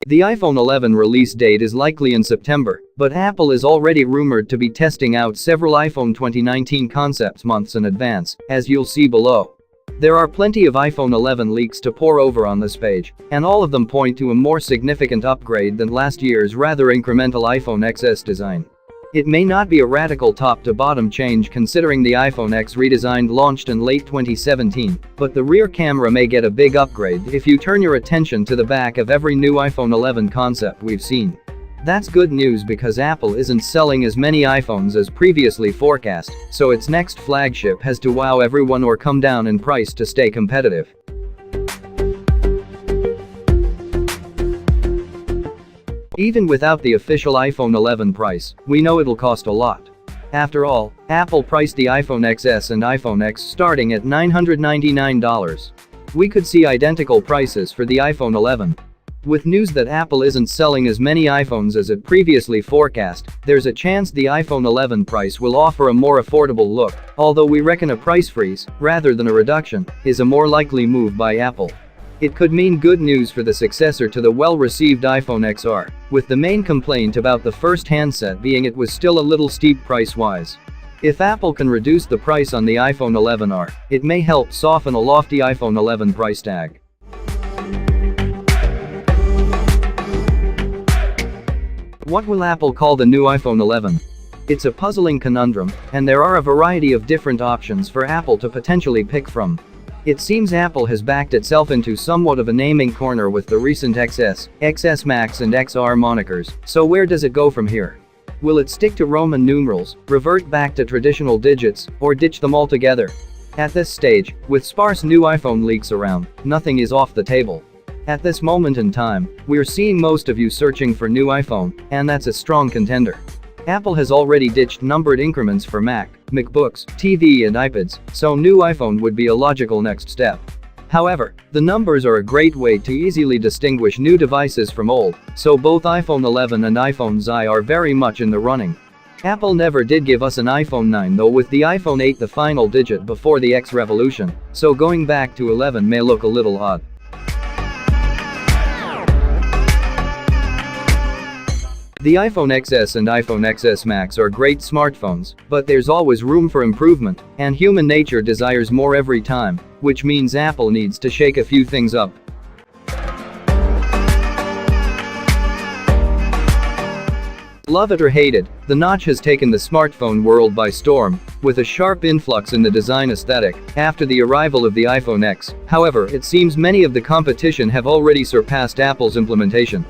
The iPhone 11 release date is likely in September, but Apple is already rumored to be testing out several iPhone 2019 concepts months in advance, as you'll see below. There are plenty of iPhone 11 leaks to pour over on this page, and all of them point to a more significant upgrade than last year's rather incremental iPhone XS design. It may not be a radical top-to-bottom change considering the iPhone X redesign launched in late 2017, but the rear camera may get a big upgrade if you turn your attention to the back of every new iPhone 11 concept we've seen. That's good news because Apple isn't selling as many iPhones as previously forecast, so its next flagship has to wow everyone or come down in price to stay competitive. Even without the official iPhone 11 price, we know it'll cost a lot. After all, Apple priced the iPhone XS and iPhone X starting at $999. We could see identical prices for the iPhone 11. With news that Apple isn't selling as many iPhones as it previously forecast, there's a chance the iPhone 11 price will offer a more affordable look, although we reckon a price freeze, rather than a reduction, is a more likely move by Apple. It could mean good news for the successor to the well-received iPhone XR, with the main complaint about the first handset being it was still a little steep price-wise. If Apple can reduce the price on the iPhone 11R, it may help soften a lofty iPhone 11 price tag. What will Apple call the new iPhone 11? It's a puzzling conundrum, and there are a variety of different options for Apple to potentially pick from. It seems Apple has backed itself into somewhat of a naming corner with the recent XS, XS Max and XR monikers, so where does it go from here? Will it stick to Roman numerals, revert back to traditional digits, or ditch them altogether? At this stage, with sparse new iPhone leaks around, nothing is off the table. At this moment in time, we're seeing most of you searching for new iPhone, and that's a strong contender. Apple has already ditched numbered increments for Mac, MacBooks, TV and iPads, so new iPhone would be a logical next step. However, the numbers are a great way to easily distinguish new devices from old, so both iPhone 11 and iPhone XI are very much in the running. Apple never did give us an iPhone 9 though, with the iPhone 8 the final digit before the X revolution, so going back to 11 may look a little odd. The iPhone XS and iPhone XS Max are great smartphones, but there's always room for improvement, and human nature desires more every time, which means Apple needs to shake a few things up. Love it or hate it, the notch has taken the smartphone world by storm, with a sharp influx in the design aesthetic after the arrival of the iPhone X. However, it seems many of the competition have already surpassed Apple's implementation.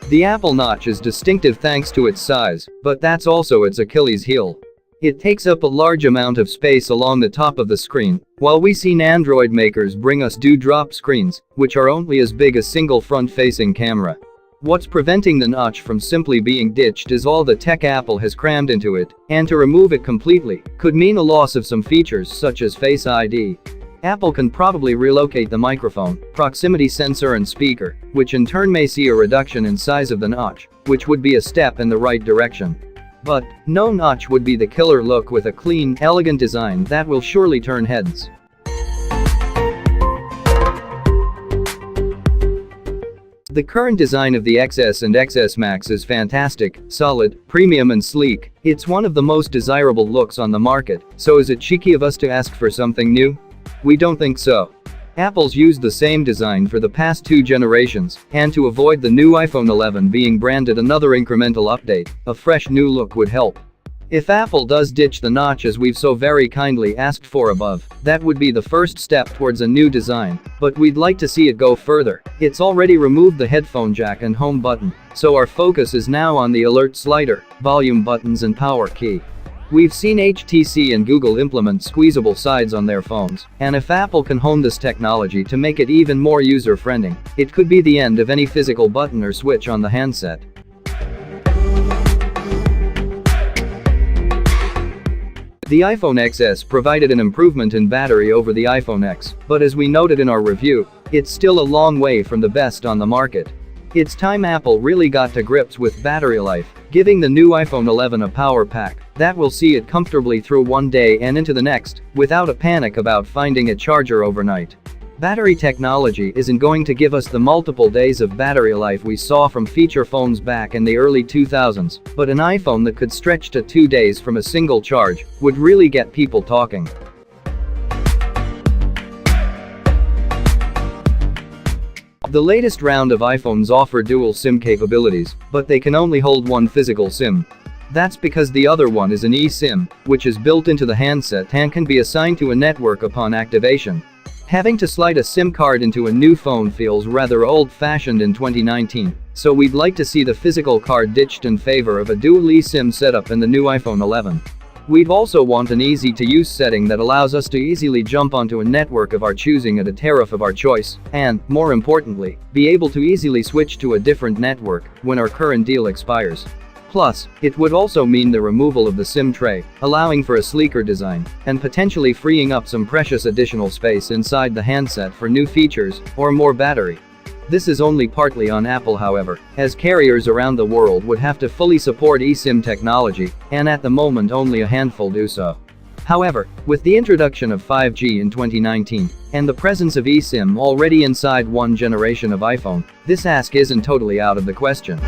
The Apple notch is distinctive thanks to its size, but that's also its Achilles heel. It takes up a large amount of space along the top of the screen, while we've seen Android makers bring us dewdrop screens, which are only as big as a single front-facing camera. What's preventing the notch from simply being ditched is all the tech Apple has crammed into it, and to remove it completely could mean a loss of some features such as Face ID. Apple can probably relocate the microphone, proximity sensor and speaker, which in turn may see a reduction in size of the notch, which would be a step in the right direction. But no notch would be the killer look with a clean, elegant design that will surely turn heads. The current design of the XS and XS Max is fantastic, solid, premium and sleek. It's one of the most desirable looks on the market, so is it cheeky of us to ask for something new? We don't think so. Apple's used the same design for the past 2 generations, and to avoid the new iPhone 11 being branded another incremental update, a fresh new look would help. If Apple does ditch the notch as we've so very kindly asked for above, that would be the first step towards a new design, but we'd like to see it go further. It's already removed the headphone jack and home button, so our focus is now on the alert slider, volume buttons and power key. We've seen HTC and Google implement squeezable sides on their phones, and if Apple can hone this technology to make it even more user-friendly, it could be the end of any physical button or switch on the handset. The iPhone XS provided an improvement in battery over the iPhone X, but as we noted in our review, it's still a long way from the best on the market. It's time Apple really got to grips with battery life, giving the new iPhone 11 a power pack that will see it comfortably through one day and into the next, without a panic about finding a charger overnight. Battery technology isn't going to give us the multiple days of battery life we saw from feature phones back in the early 2000s, but an iPhone that could stretch to 2 days from a single charge would really get people talking. The latest round of iPhones offer dual SIM capabilities, but they can only hold one physical SIM. That's because the other one is an eSIM, which is built into the handset and can be assigned to a network upon activation. Having to slide a SIM card into a new phone feels rather old-fashioned in 2019, so we'd like to see the physical card ditched in favor of a dual eSIM setup in the new iPhone 11. We'd also want an easy-to-use setting that allows us to easily jump onto a network of our choosing at a tariff of our choice, and, more importantly, be able to easily switch to a different network when our current deal expires. Plus, it would also mean the removal of the SIM tray, allowing for a sleeker design, and potentially freeing up some precious additional space inside the handset for new features or more battery. This is only partly on Apple, however, as carriers around the world would have to fully support eSIM technology, and at the moment only a handful do so. However, with the introduction of 5G in 2019, and the presence of eSIM already inside one generation of iPhone, this ask isn't totally out of the question.